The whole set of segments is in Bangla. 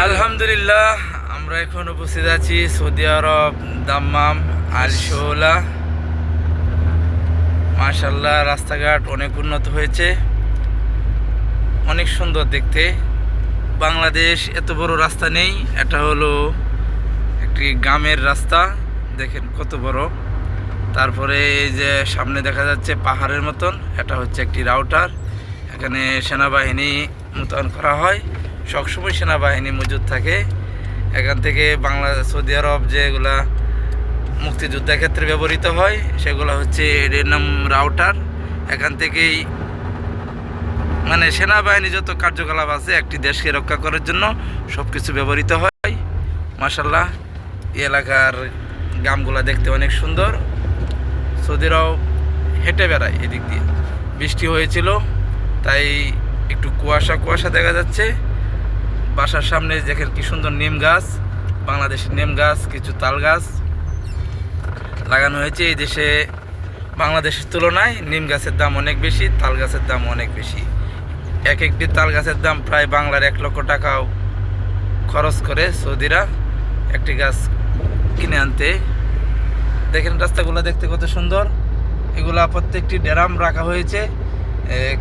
আলহামদুলিল্লাহ, আমরা এখন উপস্থিত আছি সৌদি আরব দাম্মাম আল শোলা। মাশাআল্লাহ, রাস্তাঘাট অনেক উন্নত হয়েছে, অনেক সুন্দর দেখতে। বাংলাদেশ এত বড় রাস্তা নেই, এটা হলো একটি গ্রামের রাস্তা, দেখেন কত বড়। তারপরে এই যে সামনে দেখা যাচ্ছে পাহাড়ের মতন, এটা হচ্ছে একটি রাউটার। এখানে সেনাবাহিনী মোতায়েন করা হয়, সবসময় সেনাবাহিনী মজুদ থাকে। এখান থেকে সৌদি আরব যেগুলা মুক্তিযুদ্ধের ক্ষেত্রে ব্যবহৃত হয় সেগুলো হচ্ছে এর নাম রাউটার। এখান থেকেই মানে সেনাবাহিনী যত কার্যকলাপ আছে একটি দেশকে রক্ষা করার জন্য সব কিছু ব্যবহৃত হয়। মাশাআল্লাহ, এই এলাকার গ্রামগুলা দেখতে অনেক সুন্দর। সৌদিরাও হেঁটে বেড়ায় এদিক দিয়ে। বৃষ্টি হয়েছিল তাই একটু কুয়াশা দেখা যাচ্ছে। বাসার সামনে দেখেন কি সুন্দর নিম গাছ, বাংলাদেশের নিম গাছ, কিছু তাল গাছ লাগানো হয়েছে। এই দেশে বাংলাদেশের তুলনায় নিম গাছের দাম অনেক বেশি, তাল গাছের দাম অনেক বেশি। একটি তাল গাছের দাম প্রায় বাংলার 1 লক্ষ টাকাও খরচ করে সৌদিরা একটি গাছ কিনে আনতে। দেখেন রাস্তাগুলো দেখতে কত সুন্দর। এগুলা প্রত্যেকটি ড্রাম রাখা হয়েছে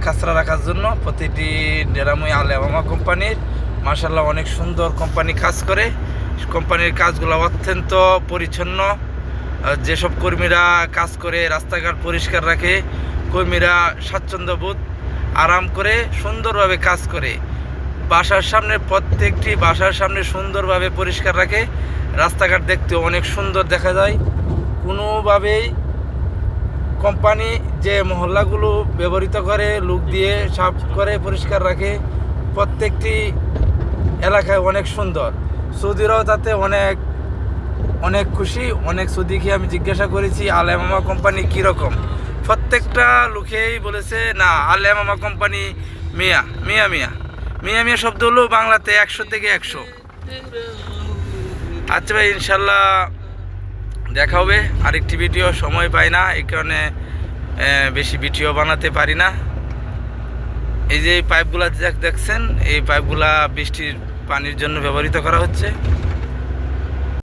খাসরা রাখার জন্য। প্রতিটি ড্রামই আল ইয়ামামা কোম্পানির। মাশাআল্লাহ, অনেক সুন্দর কোম্পানি কাজ করে। কোম্পানির কাজগুলো অত্যন্ত পরিচ্ছন্ন। যেসব কর্মীরা কাজ করে রাস্তাঘাট পরিষ্কার রাখে, কর্মীরা স্বাচ্ছন্দ্যবোধ আরাম করে সুন্দরভাবে কাজ করে। বাসার সামনে প্রত্যেকটি বাসার সামনে সুন্দরভাবে পরিষ্কার রাখে। রাস্তাঘাট দেখতে অনেক সুন্দর দেখা যায়। কোনোভাবেই কোম্পানি যে মহল্লাগুলো ব্যবহৃত করে লোক দিয়ে সাফ করে পরিষ্কার রাখে। প্রত্যেকটি এলাকায় অনেক সুন্দর। সৌদিরাও তাতে অনেক খুশি। অনেক সৌদিকে আমি জিজ্ঞাসা করেছি আল ইয়ামামা কোম্পানি কীরকম। প্রত্যেকটা লোকেই বলেছে না, আল ইয়ামামা কোম্পানি মিয়া মিয়া মিয়া মিয়া মিয়া শব্দ হলো বাংলাতে 100 থেকে 100। আচ্ছা ভাই, ইনশাল্লাহ দেখা হবে আরেকটি ভিডিও। সময় পাই না, এই কারণে বেশি ভিডিও বানাতে পারি না। এই যে পাইপগুলা দেখছেন, এই পাইপগুলা বৃষ্টির পানির জন্য ব্যবহৃত করা হচ্ছে।